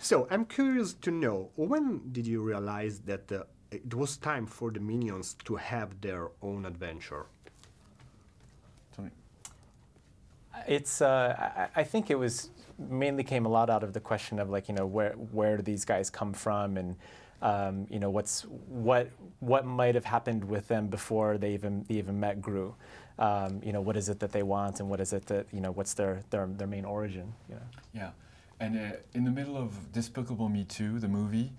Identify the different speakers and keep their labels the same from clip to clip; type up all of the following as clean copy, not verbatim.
Speaker 1: So I'm curious to know, when did you realize that it was time for the Minions to have their own adventure?
Speaker 2: Tony?
Speaker 3: It's I think it was mainly came a lot out of the question of, like, you know, where do these guys come from, and you know, what might have happened with them before they even met Gru. You know, what is it that they want, and what is it that, you know, what's their main origin, you know?
Speaker 2: Yeah, and in the middle of Despicable Me 2, the movie,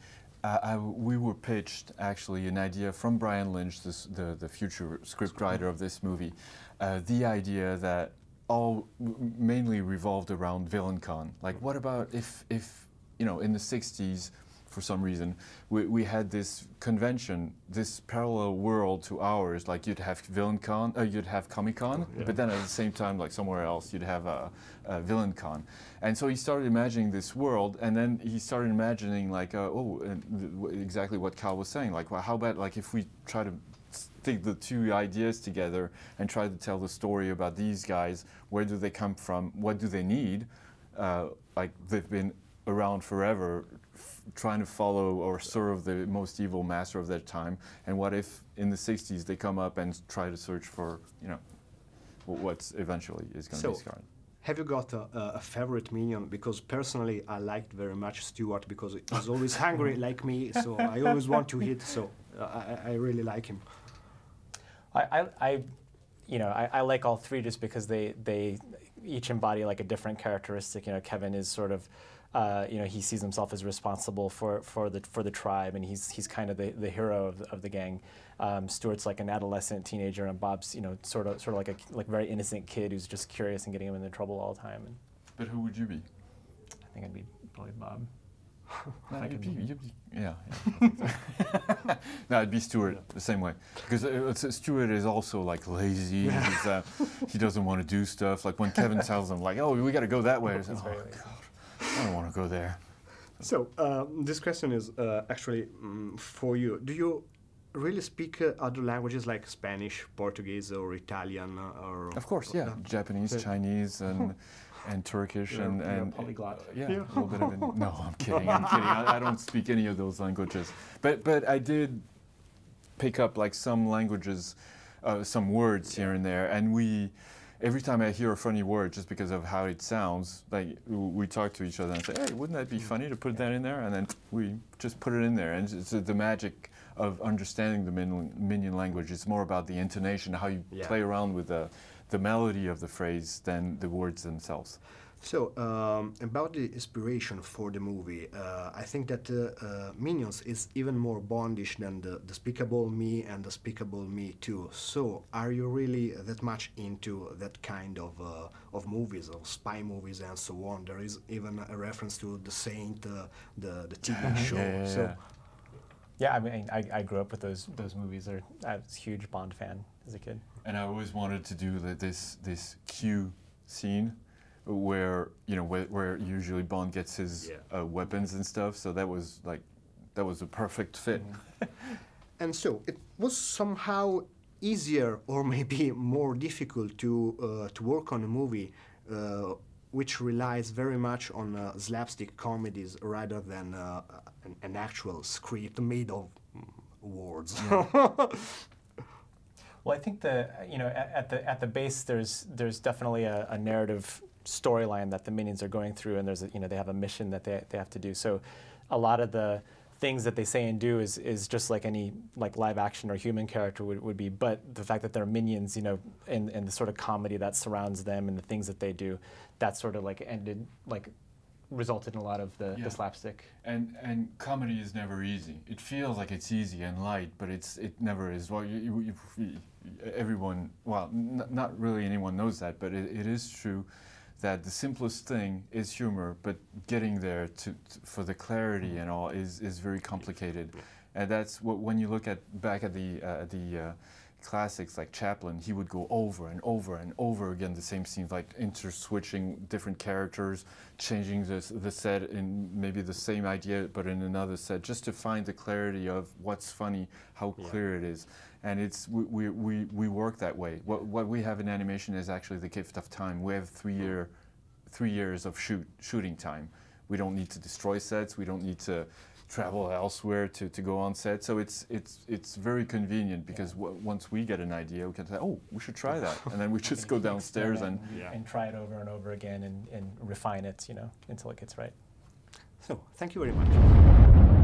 Speaker 2: we were pitched actually an idea from Brian Lynch, the future scriptwriter of this movie, the idea that all mainly revolved around VillainCon. Like, what about if you know, in the 60s, for some reason, we had this convention, this parallel world to ours. Like, you'd have VillainCon, you'd have Comic-Con, but then at the same time, like somewhere else, you'd have a VillainCon. And so he started imagining this world, and then he started imagining, like, exactly what Kyle was saying. Like, well, how about, like, if we try to stick the two ideas together and try to tell the story about these guys, where do they come from, what do they need? Like, they've been around forever, trying to follow or serve the most evil master of their time. And what if in the 60s they come up and try to search for, you know, what's eventually is going to be Scarlet?
Speaker 1: Have you got a favorite Minion? Because personally, I liked very much Stuart, because he's always hungry like me, so I always want to eat, so I really like him.
Speaker 3: You know, I like all three just because they each embody like a different characteristic. You know, Kevin is sort of, you know, he sees himself as responsible for the tribe, and he's kind of the hero of the gang. Stuart's like an adolescent teenager, and Bob's, you know, sort of like a very innocent kid who's just curious and getting him into trouble all the time. And
Speaker 2: but who would you be?
Speaker 3: I think I'd be probably Bob.
Speaker 2: No, you'd be, yeah. No, it'd be Stuart the same way, because Stuart is also like lazy. He doesn't want to do stuff. Like when Kevin tells him, like, "Oh, we got to go that way," it's like, "Oh God, I don't want to go there."
Speaker 1: So this question is actually for you. Do you really speak other languages like Spanish, Portuguese, or Italian? Or
Speaker 2: of course, yeah, Japanese, Chinese, and Turkish, and
Speaker 3: polyglot.
Speaker 2: Yeah, a little bit of it. No, I'm kidding. I don't speak any of those languages. But I did pick up like some languages, some words here and there. And every time I hear a funny word, just because of how it sounds, like we talk to each other and say, "Hey, wouldn't that be funny to put that in there?" And then we just put it in there. And it's the magic of understanding the Minion language. It's more about the intonation, how you play around with the melody of the phrase than the words themselves.
Speaker 1: So, about the inspiration for the movie, I think that Minions is even more Bondish than the Despicable Me and Despicable Me 2. So, are you really that much into that kind of movies, of spy movies and so on? There is even a reference to The Saint, the TV show.
Speaker 3: Yeah, I mean, I grew up with those movies. I was a huge Bond fan as a kid.
Speaker 2: And I always wanted to do this Q scene, where, you know, where usually Bond gets his weapons and stuff. So that was a perfect fit.
Speaker 1: And so it was somehow easier, or maybe more difficult, to work on a movie which relies very much on slapstick comedies rather than an actual script made of words.
Speaker 3: Well, I think you know, at the base there's definitely a narrative storyline that the Minions are going through, and you know, they have a mission that they have to do. So a lot of the things that they say and do is just like any live action or human character would be, but the fact that they're Minions, you know, and the sort of comedy that surrounds them and the things that they do, that sort of resulted in a lot of the slapstick.
Speaker 2: And comedy is never easy. It feels like it's easy and light, but it never is. Well, everyone, well, not really anyone knows that, but it is true that the simplest thing is humor, but getting there for the clarity and all is very complicated. And that's what, when you look back at the classics like Chaplin, he would go over and over and over again the same scenes, like interswitching different characters, changing the set in maybe the same idea but in another set, just to find the clarity of what's funny, how clear it is. And we work that way. What we have in animation is actually the gift of time. We have 3 years of shooting time, We don't need to destroy sets. We don't need to travel elsewhere to go on set. So it's very convenient because once we get an idea, we can say, oh, we should try that, and then we just go downstairs and
Speaker 3: try it over and over again and refine it, until it gets right.
Speaker 1: So thank you very much.